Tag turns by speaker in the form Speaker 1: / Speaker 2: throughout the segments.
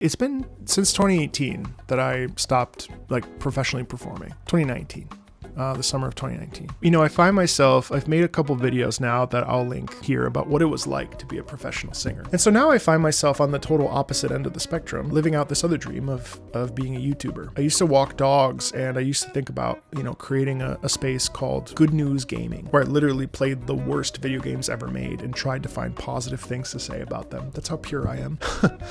Speaker 1: It's been since 2018 that I stopped professionally performing. 2019. The summer of 2019. You know, I find myself, I've made a couple videos now that I'll link here about what it was like to be a professional singer. And so now I find myself on the total opposite end of the spectrum, living out this other dream of being a YouTuber. I used to walk dogs, and I used to think about, you know, creating a space called Good News Gaming, where I literally played the worst video games ever made and tried to find positive things to say about them. That's how pure I am.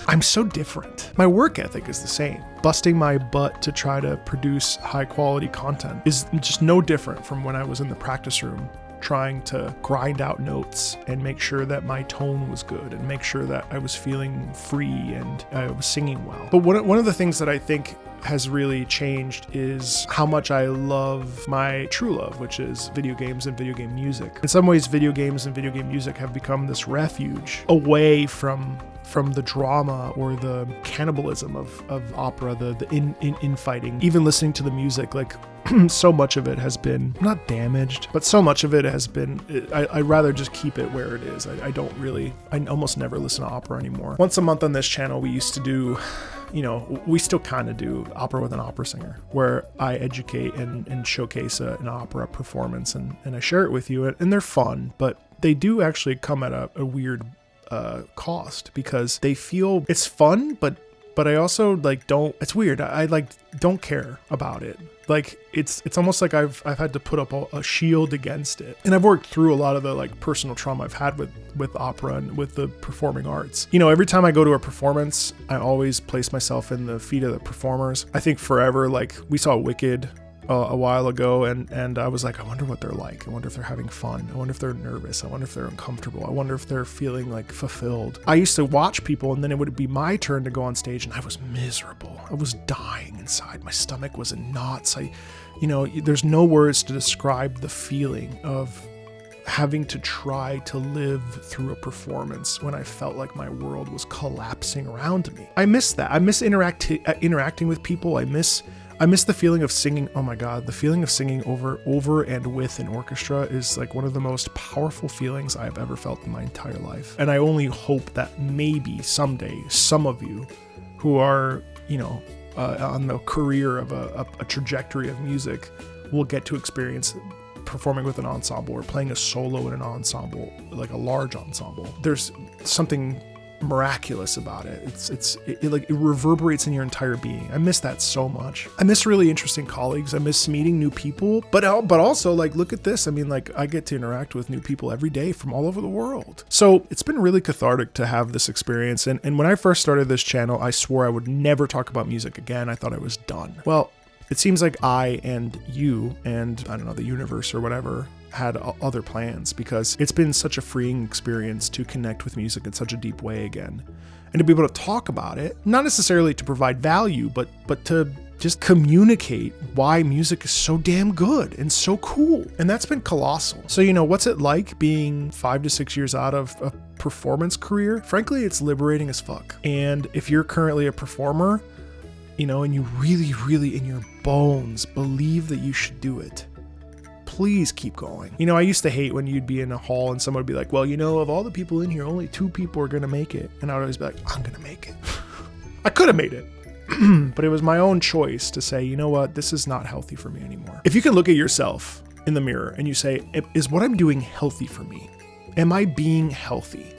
Speaker 1: I'm so different. My work ethic is the same. Busting my butt to try to produce high quality content is just no different from when I was in the practice room trying to grind out notes and make sure that my tone was good and make sure that I was feeling free and I was singing well. But one of the things that I think has really changed is how much I love my true love, which is video games and video game music. In some ways, video games and video game music have become this refuge away from the drama or the cannibalism of opera, the infighting. Even listening to the music, like so much of it has been not damaged, but so much of it has been, I'd rather just keep it where it is. I almost never listen to opera anymore. Once a month on this channel, we used to do, you know, we still kind of do Opera with an Opera Singer, where I educate and showcase an opera performance and I share it with you, and they're fun, but they do actually come at a weird cost, because they feel it's fun, but I also don't, it's weird. I don't care about it. Like it's almost like I've had to put up a shield against it. And I've worked through a lot of the personal trauma I've had with opera and with the performing arts. You know, every time I go to a performance, I always place myself in the feet of the performers. I think forever, we saw Wicked a while ago, and I was like, I wonder what they're like. I wonder if they're having fun. I wonder if they're nervous. I wonder if they're uncomfortable. I wonder if they're feeling fulfilled. I used to watch people, and then it would be my turn to go on stage, and I was miserable. I was dying inside. My stomach was in knots. There's no words to describe the feeling of having to try to live through a performance when I felt like my world was collapsing around me. I miss that. I miss interacting with people. I miss the feeling of singing. Oh my God, the feeling of singing over and with an orchestra is one of the most powerful feelings I've ever felt in my entire life. And I only hope that maybe someday some of you who are, on the career of a trajectory of music will get to experience performing with an ensemble or playing a solo in an ensemble, like a large ensemble. There's something miraculous about it. It reverberates in your entire being. I miss that so much. I miss really interesting colleagues. I miss meeting new people, but also look at this. I mean, I get to interact with new people every day from all over the world. So it's been really cathartic to have this experience. And when I first started this channel, I swore I would never talk about music again. I thought I was done. Well, it seems like I and you and I don't know, the universe or whatever had other plans, because it's been such a freeing experience to connect with music in such a deep way again, and to be able to talk about it, not necessarily to provide value, but to just communicate why music is so damn good and so cool. And that's been colossal. So, what's it like being 5 to 6 years out of a performance career? Frankly, it's liberating as fuck. And if you're currently a performer, and you really, really in your bones believe that you should do it, please keep going. I used to hate when you'd be in a hall and someone would be like, well, of all the people in here, only 2 people are going to make it. And I would always be like, I'm going to make it. I could have made it. But it was my own choice to say, you know what, this is not healthy for me anymore. If you can look at yourself in the mirror and you say, is what I'm doing healthy for me? Am I being healthy?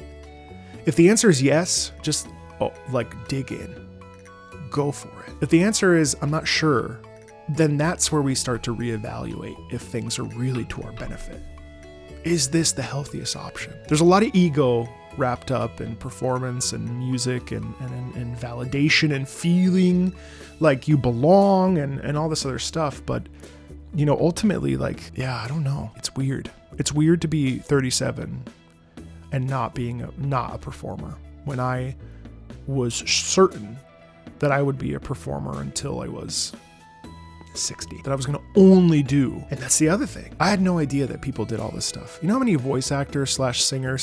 Speaker 1: If the answer is yes, just dig in. Go for it. If the answer is, I'm not sure, then that's where we start to reevaluate if things are really to our benefit. Is this the healthiest option? There's a lot of ego wrapped up in performance and music and validation and feeling like you belong and all this other stuff. But, ultimately, I don't know. It's weird. It's weird to be 37 and not a performer, when I was certain that I would be a performer until I was 60, that I was going to only do. And that's the other thing. I had no idea that people did all this stuff. You know how many voice actors /singers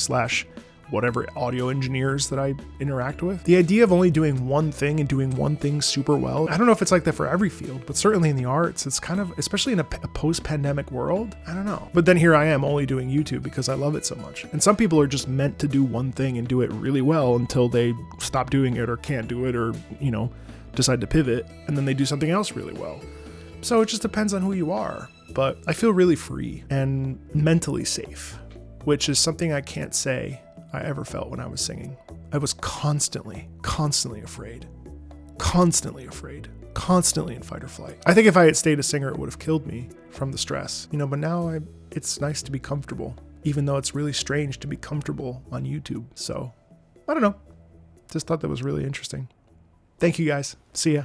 Speaker 1: whatever audio engineers that I interact with. The idea of only doing one thing and doing one thing super well, I don't know if it's like that for every field, but certainly in the arts, it's kind of, especially in a post-pandemic world, I don't know. But then here I am only doing YouTube because I love it so much. And some people are just meant to do one thing and do it really well until they stop doing it or can't do it or, you know, decide to pivot, and then they do something else really well. So it just depends on who you are. But I feel really free and mentally safe, which is something I can't say I ever felt when I was singing. I was constantly afraid, constantly in fight or flight. I think if I had stayed a singer, it would have killed me from the stress, you know, but now it's nice to be comfortable, even though it's really strange to be comfortable on YouTube. So I don't know. Just thought that was really interesting. Thank you guys. See ya.